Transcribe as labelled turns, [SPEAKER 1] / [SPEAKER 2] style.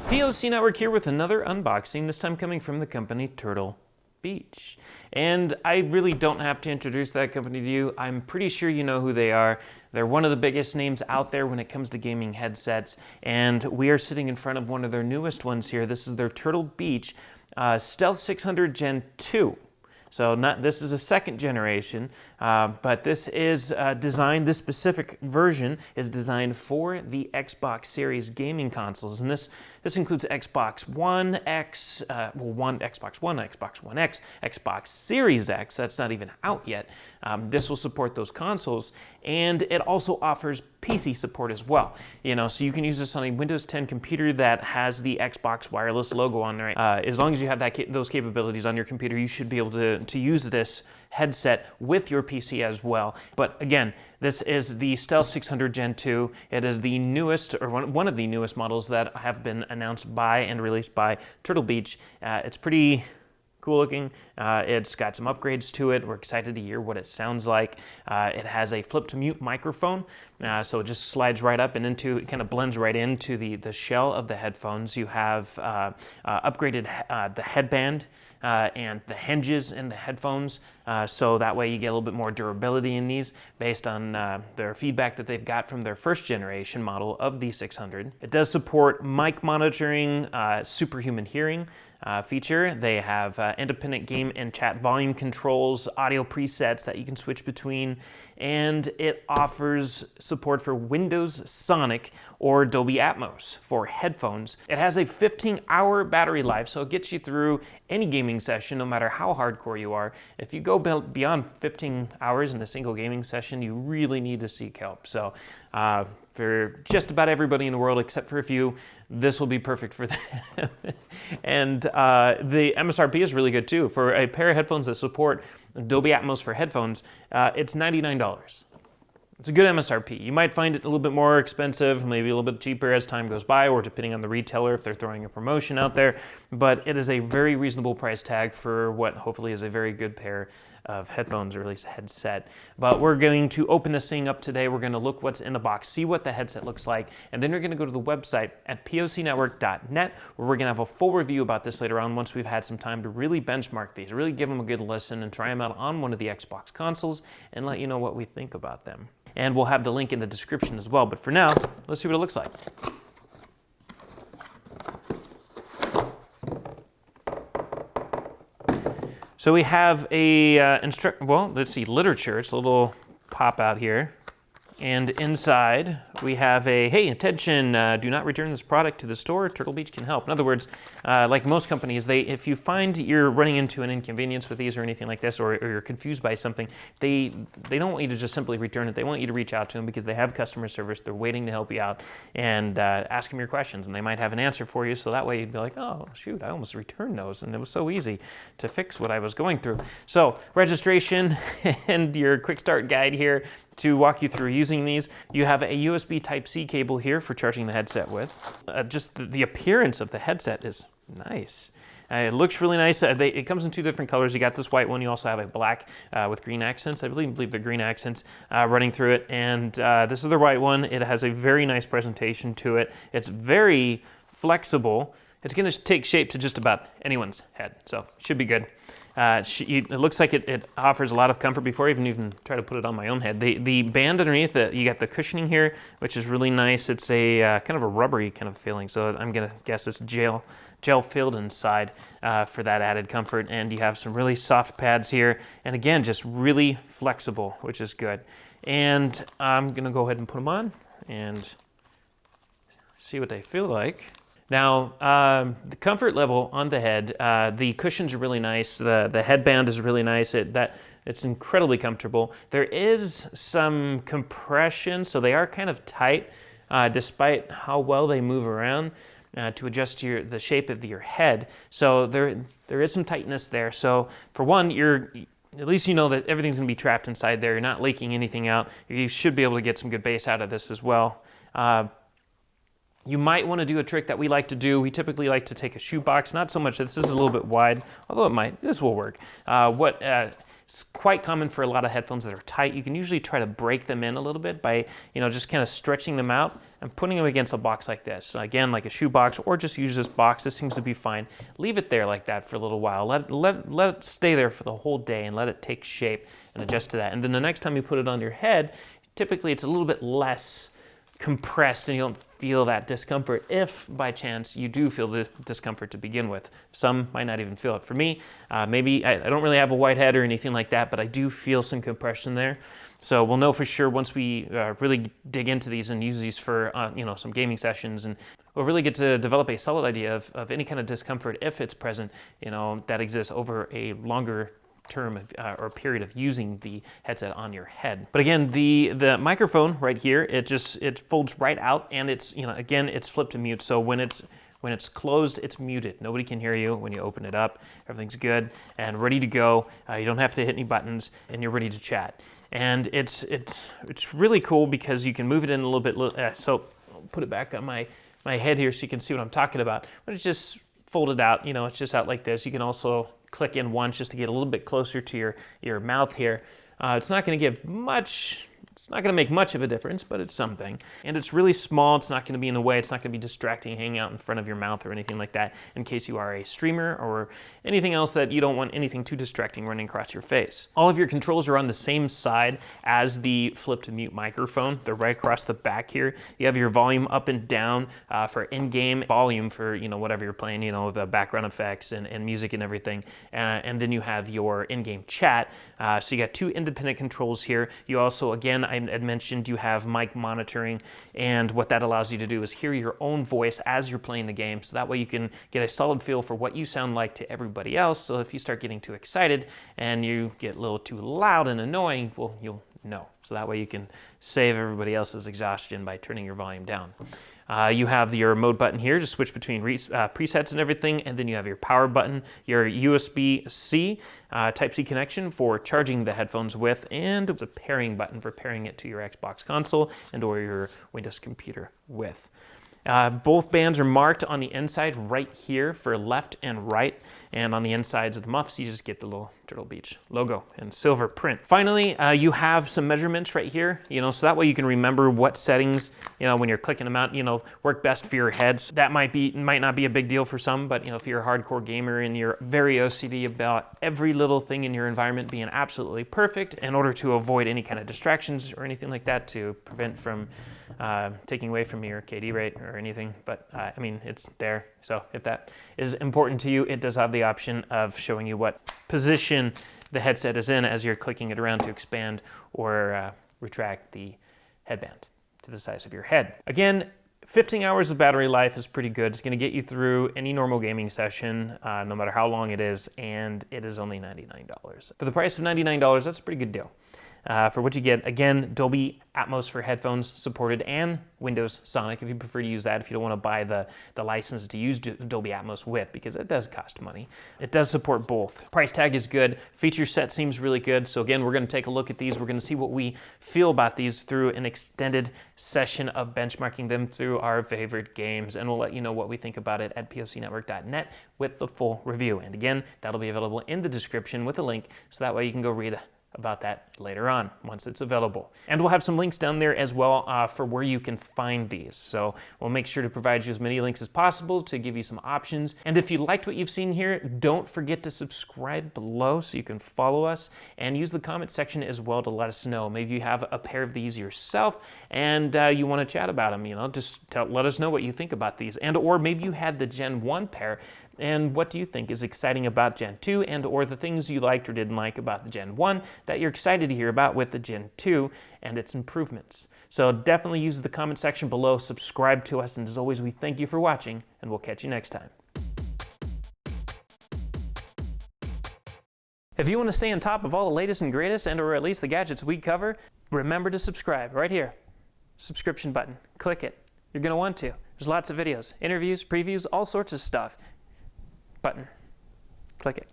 [SPEAKER 1] POC Network here with another unboxing, this time coming from the company Turtle Beach. And I really don't have to introduce that company to you. I'm pretty sure you know who they are. They're one of the biggest names out there when it comes to gaming headsets, and we are sitting in front of one of their newest ones here. This is their Turtle Beach Stealth 600 Gen 2. So this is a second generation, but this is designed, this specific version is designed for the Xbox Series gaming consoles. And this includes Xbox One X, Xbox One, Xbox One X, Xbox Series X, that's not even out yet. This will support those consoles, and it also offers PC support as well. So you can use this on a Windows 10 computer that has the Xbox wireless logo on there. As long as you have those capabilities on your computer, you should be able to use this headset with your PC as well. But again, this is the Stealth 600 Gen 2. It is the newest, or one of the newest models that have been announced by and released by Turtle Beach. It's pretty cool looking. It's got some upgrades to it. We're excited to hear what it sounds like. It has a flip to mute microphone, so it just slides right up and it kind of blends right into the shell of the headphones. You have upgraded the headband and the hinges in the headphones, so that way you get a little bit more durability in these based on their feedback that they've got from their first generation model of the 600. It does support mic monitoring, superhuman hearing feature. They have independent game and chat volume controls, audio presets that you can switch between, and it offers support for Windows Sonic or Dolby Atmos for headphones. It has a 15-hour battery life, so it gets you through any gaming session, no matter how hardcore you are. If you go beyond 15 hours in a single gaming session, you really need to seek help. So for just about everybody in the world, except for a few, this will be perfect for them. And the MSRP is really good too. For a pair of headphones that support Dolby Atmos for headphones, it's $99. It's a good MSRP. You might find it a little bit more expensive, maybe a little bit cheaper as time goes by, or depending on the retailer if they're throwing a promotion out there, but it is a very reasonable price tag for what hopefully is a very good pair of headphones, or at least a headset. But we're going to open this thing up today. We're going to look what's in the box, see what the headset looks like, and then we're going to go to the website at pocnetwork.net, where we're going to have a full review about this later on once we've had some time to really benchmark these, really give them a good listen and try them out on one of the Xbox consoles and let you know what we think about them. And we'll have the link in the description as well. But for now, let's see what it looks like. So we have a literature. It's a little pop out here. And inside we have a, hey, attention, do not return this product to the store. Turtle Beach can help. In other words, like most companies, if you find you're running into an inconvenience with these or anything like this, or you're confused by something, they don't want you to just simply return it. They want you to reach out to them because they have customer service. They're waiting to help you out and ask them your questions, and they might have an answer for you. So that way you'd be like, oh, shoot, I almost returned those, and it was so easy to fix what I was going through. So registration and your quick start guide here to walk you through using these. You have a USB Type-C cable here for charging the headset with. Just the appearance of the headset is nice. It looks really nice. It comes in two different colors. You got this white one. You also have a black with green accents. I believe the green accents running through it. And this is the white one. It has a very nice presentation to it. It's very flexible. It's going to take shape to just about anyone's head, so should be good. It looks like it offers a lot of comfort before I even try to put it on my own head. The band underneath, you got the cushioning here, which is really nice. It's a kind of a rubbery kind of feeling, so I'm going to guess it's gel filled inside for that added comfort. And you have some really soft pads here, and again, just really flexible, which is good. And I'm going to go ahead and put them on and see what they feel like. Now, the comfort level on the head, the cushions are really nice. The headband is really nice. It's incredibly comfortable. There is some compression, so they are kind of tight, despite how well they move around to adjust the shape of your head. So there is some tightness there. So for one, at least you know that everything's going to be trapped inside there. You're not leaking anything out. You should be able to get some good bass out of this as well. You might want to do a trick that we like to do. We typically like to take a shoebox, not so much, this is a little bit wide, although this will work. It's quite common for a lot of headphones that are tight. You can usually try to break them in a little bit by, just kind of stretching them out and putting them against a box like this. So again, like a shoe box, or just use this box. This seems to be fine. Leave it there like that for a little while. Let it stay there for the whole day and let it take shape and adjust to that. And then the next time you put it on your head, typically it's a little bit less compressed and you don't feel that discomfort if by chance you do feel the discomfort to begin with. Some might not even feel it. For me, maybe I don't really have a white head or anything like that, but I do feel some compression there. So we'll know for sure once we really dig into these and use these for some gaming sessions, and we'll really get to develop a solid idea of any kind of discomfort, if it's present, that exists over a longer term or period of using the headset on your head. But again, the microphone right here, it folds right out, and it's again, it's flipped to mute. So when it's closed, it's muted. Nobody can hear you. When you open it up, everything's good and ready to go. You don't have to hit any buttons, and you're ready to chat. And it's really cool because you can move it in a little bit. So I'll put it back on my head here so you can see what I'm talking about. But it's just folded out. It's just out like this. You can also click in once just to get a little bit closer to your mouth here. It's not going to give much. It's not going to make much of a difference, but it's something. And it's really small. It's not going to be in the way. It's not going to be distracting, hanging out in front of your mouth or anything like that, in case you are a streamer or anything else that you don't want anything too distracting running across your face. All of your controls are on the same side as the flip to mute microphone. They're right across the back here. You have your volume up and down for in-game volume for whatever you're playing, the background effects and music and everything. And then you have your in-game chat. So you got two independent controls here. You also, again, I had mentioned you have mic monitoring, and what that allows you to do is hear your own voice as you're playing the game, so that way you can get a solid feel for what you sound like to everybody else. So if you start getting too excited and you get a little too loud and annoying, well, you'll know. So that way you can save everybody else's exhaustion by turning your volume down. You have your mode button here to switch between presets and everything, and then you have your power button, your USB-C Type-C connection for charging the headphones with, and it's a pairing button for pairing it to your Xbox console and or your Windows computer with. Both bands are marked on the inside right here for left and right, and on the insides of the muffs you just get the little Turtle Beach logo and silver print. Finally, you have some measurements right here, so that way you can remember what settings, when you're clicking them out, work best for your heads. That might not be a big deal for some, but if you're a hardcore gamer and you're very OCD about every little thing in your environment being absolutely perfect in order to avoid any kind of distractions or anything like that, to prevent from taking away from your KD rate or anything, but it's there. So if that is important to you, it does have the option of showing you what position the headset is in as you're clicking it around to expand or retract the headband to the size of your head. Again, 15 hours of battery life is pretty good. It's going to get you through any normal gaming session, no matter how long it is, and it is only $99. For the price of $99, that's a pretty good deal. For what you get, again, Dolby Atmos for headphones supported, and Windows Sonic if you prefer to use that, if you don't want to buy the license to use Dolby Atmos with, because it does cost money. It does support both. Price tag is good. Feature set seems really good. So again, we're going to take a look at these. We're going to see what we feel about these through an extended session of benchmarking them through our favorite games, and we'll let you know what we think about it at POCnetwork.net with the full review. And again, that'll be available in the description with a link, so that way you can go read about that later on once it's available. And we'll have some links down there as well for where you can find these. So we'll make sure to provide you as many links as possible to give you some options. And if you liked what you've seen here, don't forget to subscribe below so you can follow us, and use the comment section as well to let us know. Maybe you have a pair of these yourself and you want to chat about them. Just let us know what you think about these, and or maybe you had the Gen 1 pair, and what do you think is exciting about Gen 2, and or the things you liked or didn't like about the Gen 1 that you're excited to hear about with the Gen 2 and its improvements. So definitely use the comment section below, subscribe to us, and as always, we thank you for watching, and we'll catch you next time. If you want to stay on top of all the latest and greatest, and or at least the gadgets we cover, remember to subscribe right here. Subscription button. Click it. You're going to want to. There's lots of videos, interviews, previews, all sorts of stuff. Button. Click it.